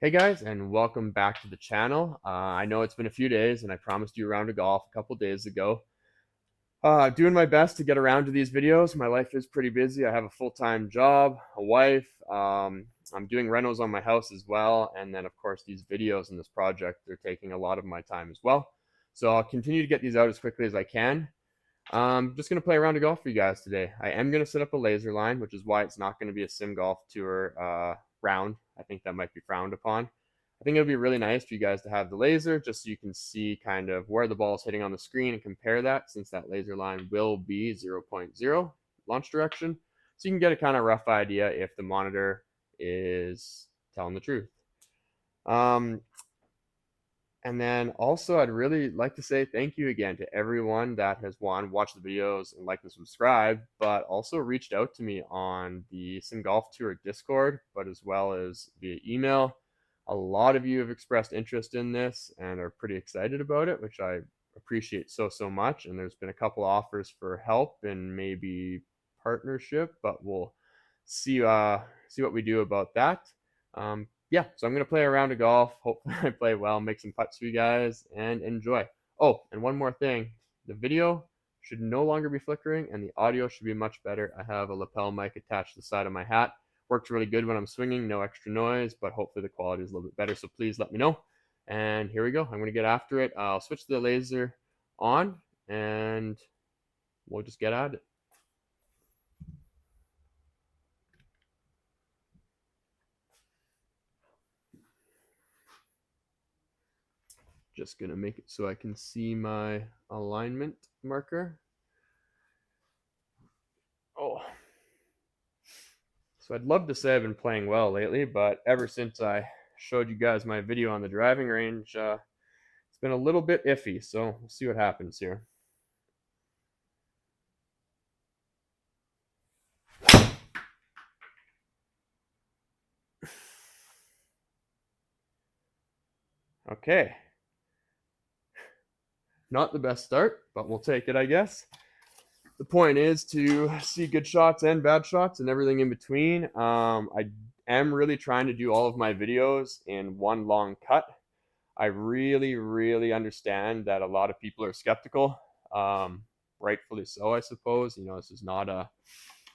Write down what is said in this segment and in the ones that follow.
Hey guys, and welcome back to the channel. I know it's been a few days, and I promised you a round of golf a couple days ago. Doing my best to get around to these videos. My life is pretty busy. I have a full-time job, a wife. I'm doing renos on my house as well, and then of course these videos and this project, they're taking a lot of my time as well. So I'll continue to get these out as quickly as I can. Just gonna play around of golf for you guys today. I am gonna set up a laser line, which is why it's not gonna be a sim golf tour round. I think that might be frowned upon. I think it would be really nice for you guys to have the laser just so you can see kind of where the ball is hitting on the screen and compare that, since that laser line will be 0.0 launch direction. So you can get a kind of rough idea if the monitor is telling the truth. And then also, I'd really like to say thank you again to everyone that has watched the videos and liked and subscribed, but also reached out to me on the Sim Golf Tour Discord, but as well as via email. A lot of you have expressed interest in this and are pretty excited about it, which I appreciate so much. And there's been a couple offers for help and maybe partnership, but we'll see what we do about that. Yeah, so I'm going to play a round of golf. Hopefully I play well, make some putts for you guys, and enjoy. Oh, and one more thing. The video should no longer be flickering, and the audio should be much better. I have a lapel mic attached to the side of my hat. Works really good when I'm swinging, no extra noise, but hopefully the quality is a little bit better, so please let me know. And here we go. I'm going to get after it. I'll switch the laser on, and we'll just get at it. Just gonna make it so I can see my alignment marker. Oh, so I'd love to say I've been playing well lately, but ever since I showed you guys my video on the driving range, it's been a little bit iffy. So we'll see what happens here. Okay, not the best start, but we'll take it, I guess. The point is to see good shots and bad shots and everything in between. I am really trying to do all of my videos in one long cut. I really understand that a lot of people are skeptical. Rightfully so, I suppose. You know, this is not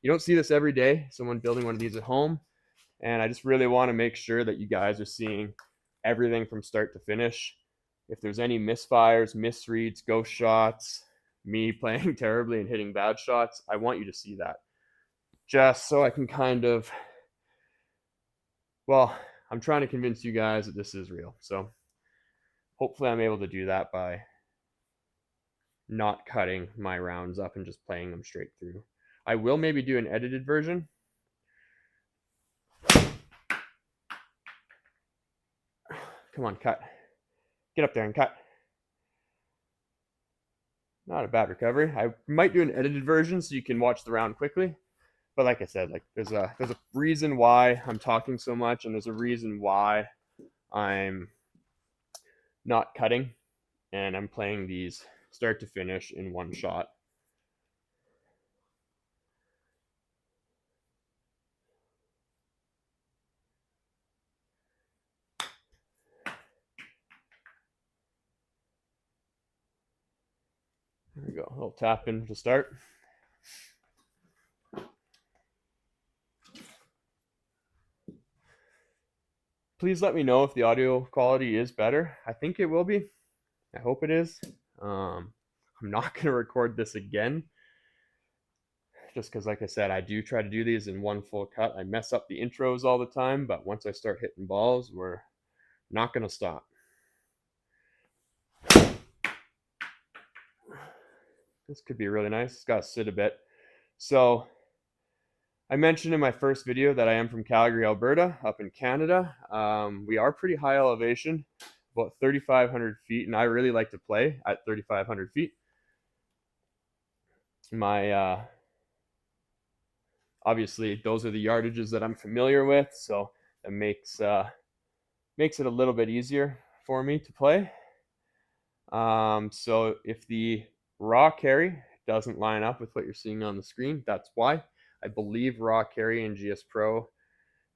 you don't see this every day, someone building one of these at home. And I just really want to make sure that you guys are seeing everything from start to finish. If there's any misfires, misreads, ghost shots, me playing terribly and hitting bad shots, I want you to see that. Just so I can kind of, well, I'm trying to convince you guys that this is real. So hopefully I'm able to do that by not cutting my rounds up and just playing them straight through. I will maybe do an edited version. Come on, cut. Get up there and cut. Not a bad recovery. I might do an edited version so you can watch the round quickly. But like I said, like there's a reason why I'm talking so much, and there's a reason why I'm not cutting, and I'm playing these start to finish in one shot. There we go. A little tap in to start. Please let me know if the audio quality is better. I think it will be. I hope it is. I'm not going to record this again, just because, like I said, I do try to do these in one full cut. I mess up the intros all the time, but once I start hitting balls, we're not going to stop. This could be really nice. It's got to sit a bit. So I mentioned in my first video that I am from Calgary, Alberta, up in Canada. We are pretty high elevation, about 3,500 feet, and I really like to play at 3,500 feet. My obviously those are the yardages that I'm familiar with, so it makes it a little bit easier for me to play. So if the raw carry doesn't line up with what you're seeing on the screen, that's why. I believe raw carry in GS Pro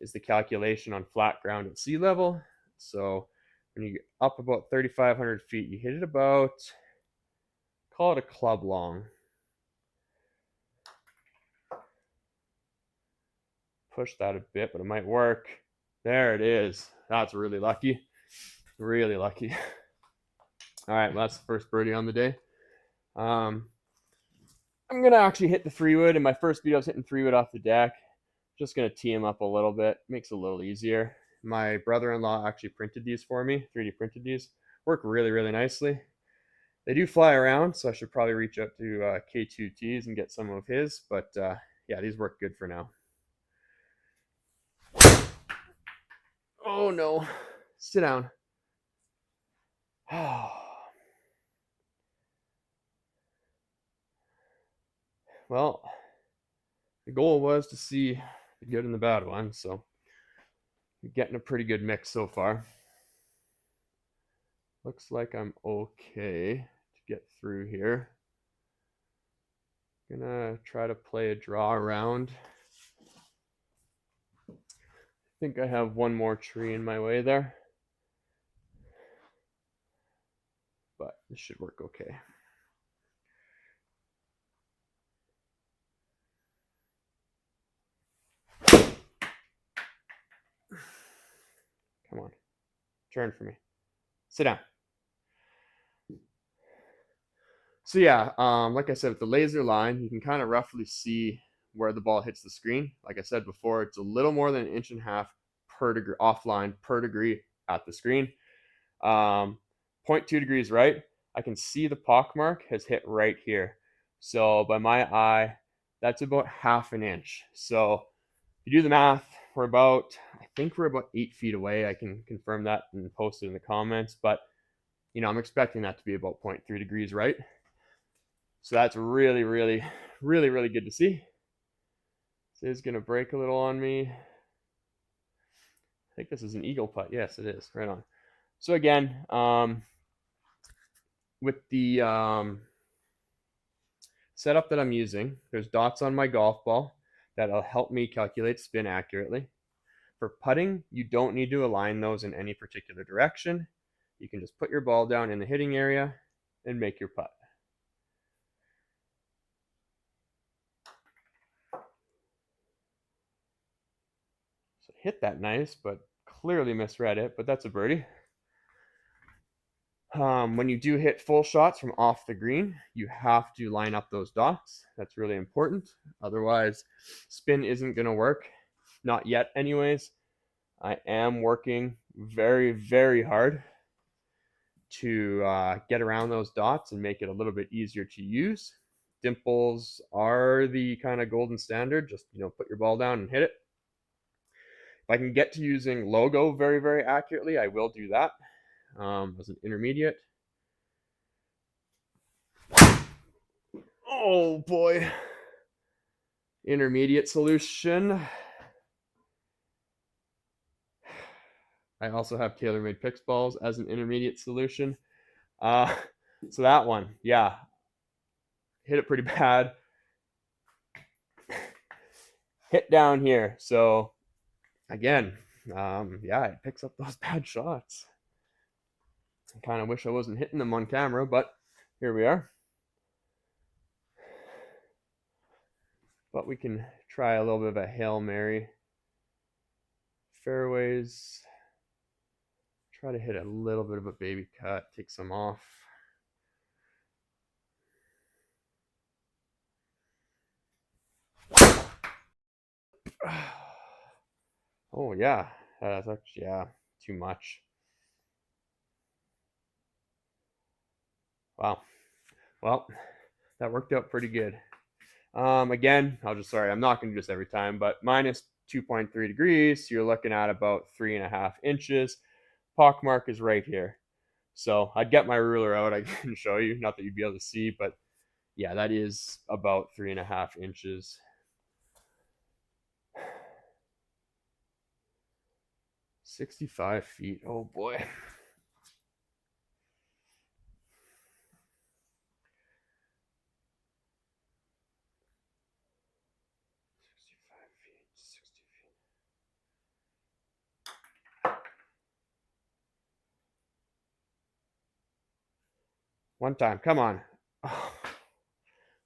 is the calculation on flat ground at sea level. So when you get up about 3,500 feet, you hit it about, call it a club long. Push that a bit, but it might work. There it is. That's really lucky. Really lucky. All right, well, that's the first birdie on the day. I'm gonna actually hit the 3-wood. In my first video, I was hitting 3-wood off the deck. Just gonna tee them up a little bit. Makes it a little easier. My brother-in-law actually printed these for me. 3D printed these. Work really, really nicely. They do fly around, so I should probably reach out to K2Ts and get some of his. But yeah, these work good for now. Oh no, sit down. Well, the goal was to see the good and the bad one, so I'm getting a pretty good mix so far. Looks like I'm okay to get through here. Gonna try to play a draw around. I think I have one more tree in my way there, but this should work okay. Come on, turn for me. Sit down. So yeah, like I said, with the laser line, you can kind of roughly see where the ball hits the screen. Like I said before, it's a little more than 1.5 inches per degree offline per degree at the screen. 0.2 degrees right, I can see the pock mark has hit right here. So by my eye, that's about 1/2 inch. So if you do the math, I think we're about 8 feet away. I can confirm that and post it in the comments, but I'm expecting that to be about 0.3 degrees right. So that's really, really, really, really good to see. This is going to break a little on me. I think this is an eagle putt. Yes, it is. Right on. So again, with the setup that I'm using, there's dots on my golf ball that'll help me calculate spin accurately. For putting, you don't need to align those in any particular direction. You can just put your ball down in the hitting area and make your putt. So hit that nice, but clearly misread it, but that's a birdie. When you do hit full shots from off the green, you have to line up those dots. That's really important. Otherwise, spin isn't going to work. Not yet, anyways. I am working very, very hard to get around those dots and make it a little bit easier to use. Dimples are the kind of golden standard. Just, put your ball down and hit it. If I can get to using logo very, very accurately, I will do that as an intermediate. Oh boy. Intermediate solution. I also have TaylorMade Pix balls as an intermediate solution. So that one, yeah, hit it pretty bad. Hit down here. So again, yeah, it picks up those bad shots. I kind of wish I wasn't hitting them on camera, but here we are. But we can try a little bit of a Hail Mary. Fairways. Try to hit a little bit of a baby cut, take some off. Oh yeah, that's actually, yeah, too much. Wow. Well, that worked out pretty good. Again, I'm not going to do this every time, but minus 2.3 degrees, so you're looking at about 3.5 inches. Pock mark is right here. So I'd get my ruler out. I can show you, not that you'd be able to see, but yeah, that is about 3.5 inches. $65 feet. Oh boy. One time. Come on. Oh,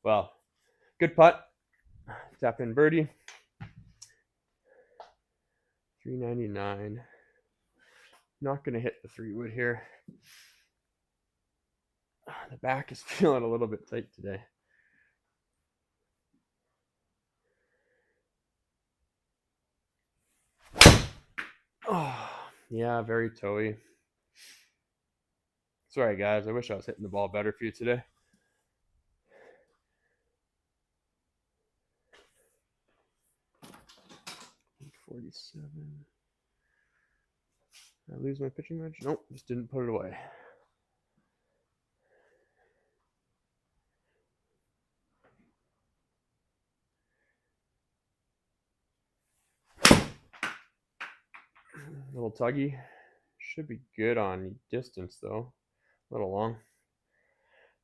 well, good putt. Tap in birdie. 399. Not going to hit the 3-wood here. The back is feeling a little bit tight today. Oh, yeah, very toey. Sorry, guys. I wish I was hitting the ball better for you today. $47. Did I lose my pitching wedge? Nope, just didn't put it away. A little tuggy. Should be good on distance, though. A little long.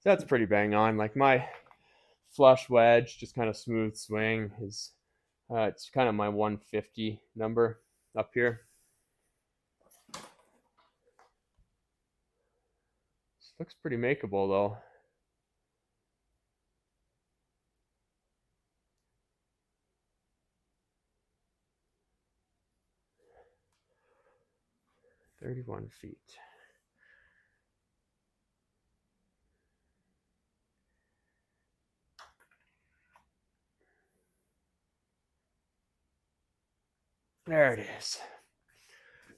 So that's pretty bang on. Like my flush wedge, just kind of smooth swing is it's kind of my 150 number up here. This looks pretty makeable though. $31 feet. There it is.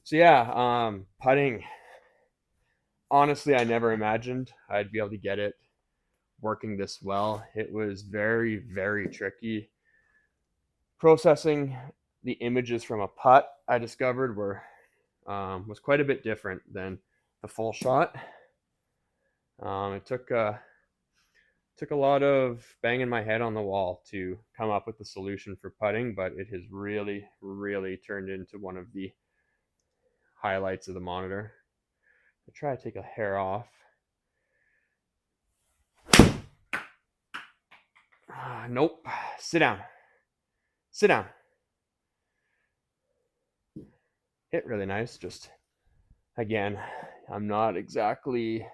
So yeah, putting. Honestly, I never imagined I'd be able to get it working this well. It was very, very tricky. Processing the images from a putt, I discovered was quite a bit different than the full shot. It took a lot of banging my head on the wall to come up with the solution for putting, but it has really, really turned into one of the highlights of the monitor. I try to take a hair off. Nope. Sit down. Sit down. Hit really nice. Just again, I'm not exactly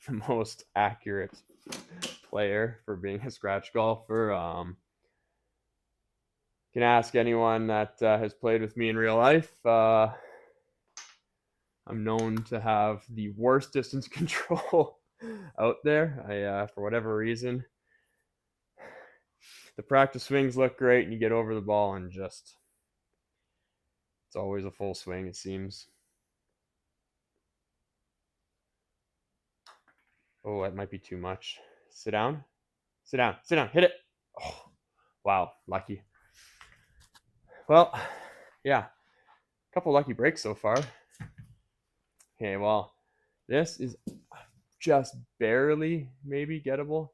the most accurate player for being a scratch golfer. Can ask anyone that has played with me in real life. I'm known to have the worst distance control out there. For whatever reason, the practice swings look great, and you get over the ball, and just it's always a full swing. It seems. Oh, that might be too much. Sit down. Sit down. Sit down. Hit it. Oh, wow, lucky. Well, yeah, a couple lucky breaks so far. Okay, well, this is just barely maybe gettable.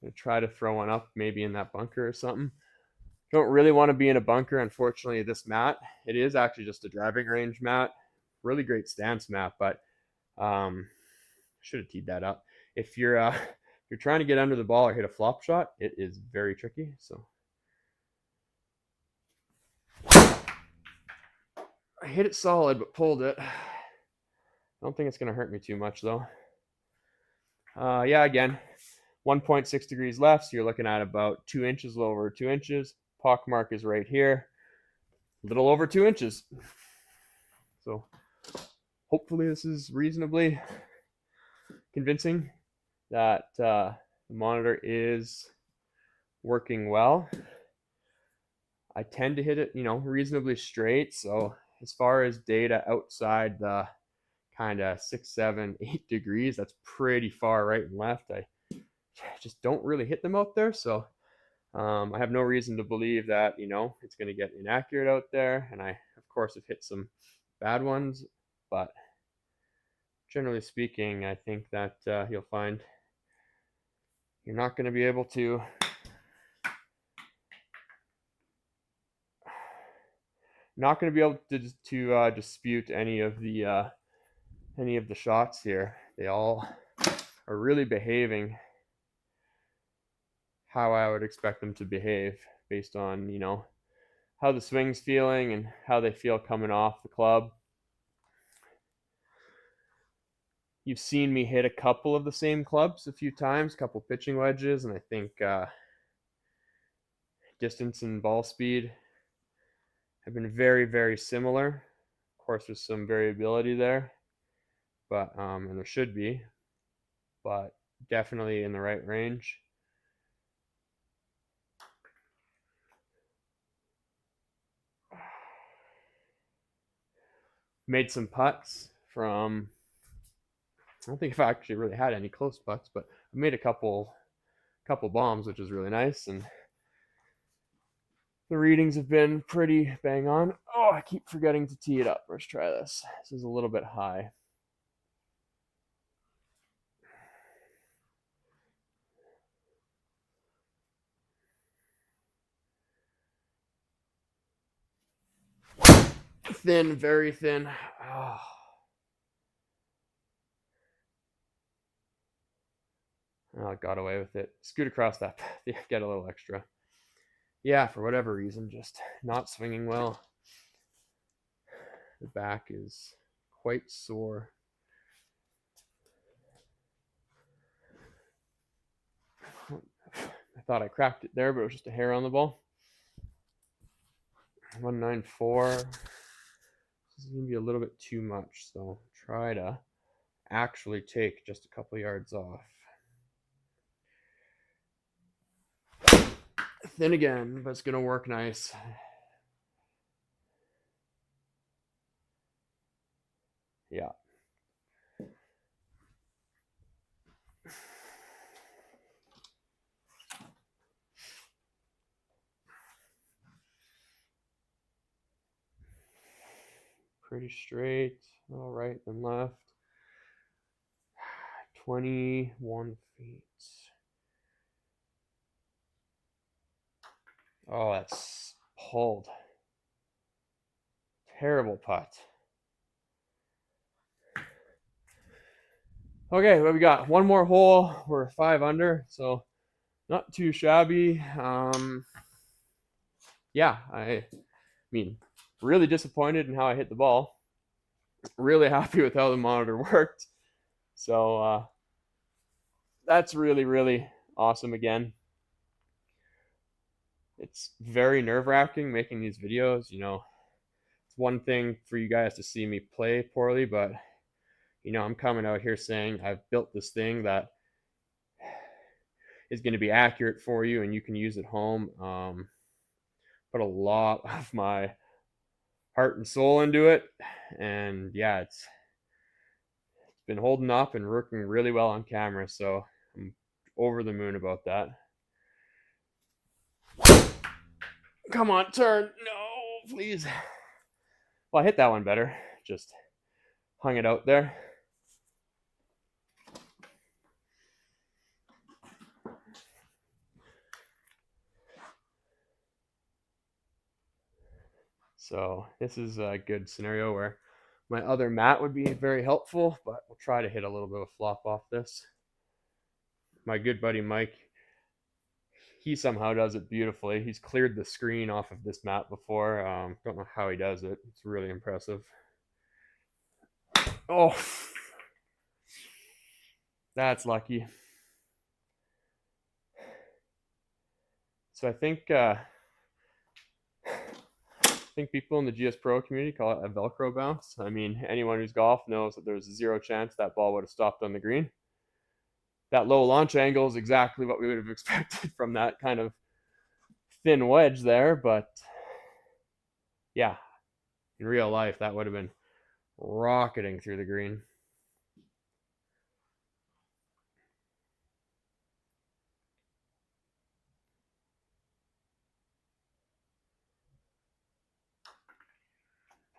I'm gonna try to throw one up maybe in that bunker or something. Don't really want to be in a bunker, unfortunately. This mat, it is actually just a driving range mat. Really great stance mat, but should have teed that up. If you're trying to get under the ball or hit a flop shot, it is very tricky. So I hit it solid, but pulled it. I don't think it's gonna hurt me too much though. Yeah, again, 1.6 degrees left, so you're looking at about 2 inches, a little over 2 inches. Pock mark is right here, a little over 2 inches. So hopefully this is reasonably convincing that the monitor is working well. I tend to hit it, reasonably straight. So as far as data outside the kind of 6, 7, 8 degrees, that's pretty far right and left. I just don't really hit them out there. So I have no reason to believe that, it's going to get inaccurate out there. And I, of course, have hit some bad ones, but generally speaking, I think that you'll find you're not going to be able to dispute any of the shots here. They all are really behaving how I would expect them to behave based on, how the swing's feeling and how they feel coming off the club. You've seen me hit a couple of the same clubs a few times, a couple pitching wedges, and I think distance and ball speed have been very, very similar. Of course, there's some variability there, but and there should be, but definitely in the right range. Made some putts from, I don't think I've actually really had any close putts, but I made a couple bombs, which is really nice, and the readings have been pretty bang on. Oh, I keep forgetting to tee it up. Let's try this. This is a little bit high. Thin, very thin. Oh. I got away with it. Scoot across that path. Yeah, get a little extra. Yeah, for whatever reason, just not swinging well. The back is quite sore. I thought I cracked it there, but it was just a hair on the ball. 194. This is going to be a little bit too much, so try to actually take just a couple yards off. Thin again, but it's going to work nice. Yeah. Pretty straight. All right, then left. 21 feet. Oh, that's pulled. Terrible putt. Okay, what we got? One more hole. We're 5 under, so not too shabby. Yeah, I mean, really disappointed in how I hit the ball. Really happy with how the monitor worked. So that's really, really awesome again. It's very nerve-wracking making these videos. You know, it's one thing for you guys to see me play poorly, but you know, I'm coming out here saying I've built this thing that is going to be accurate for you and you can use at home. Put a lot of my heart and soul into it, and yeah, it's been holding up and working really well on camera, so I'm over the moon about that. Come on, turn. No, please. Well, I hit that one better. Just hung it out there. So this is a good scenario where my other mat would be very helpful, but we'll try to hit a little bit of flop off this. My good buddy Mike, he somehow does it beautifully. He's cleared the screen off of this mat before. Don't know how he does it. It's really impressive. Oh, that's lucky. So I think people in the GS Pro community call it a Velcro bounce. I mean, anyone who's golfed knows that there's zero chance that ball would have stopped on the green. That low launch angle is exactly what we would have expected from that kind of thin wedge there, but yeah, in real life, that would have been rocketing through the green.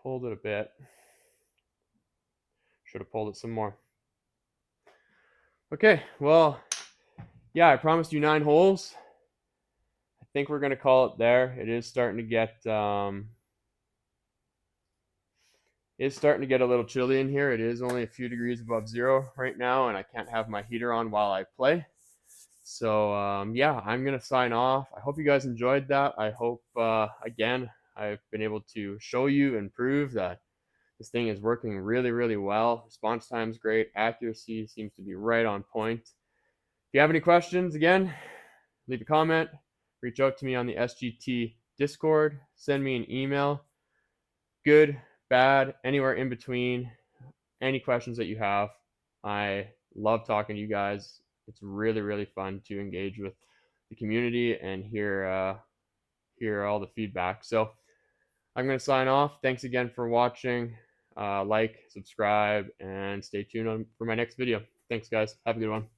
Pulled it a bit. Should have pulled it some more. Okay, well, yeah, I promised you 9 holes. I think we're going to call it there. It is starting to get a little chilly in here. It is only a few degrees above zero right now, and I can't have my heater on while I play. So yeah, I'm gonna sign off. I hope you guys enjoyed that. I hope again I've been able to show you and prove that This thing is working really, really well. Response time is great. Accuracy seems to be right on point. If you have any questions, again, leave a comment, reach out to me on the SGT Discord, send me an email. Good, bad, anywhere in between, any questions that you have. I love talking to you guys. It's really, really fun to engage with the community and hear all the feedback. So I'm going to sign off. Thanks again for watching. Like, subscribe, and stay tuned for my next video. Thanks, guys. Have a good one.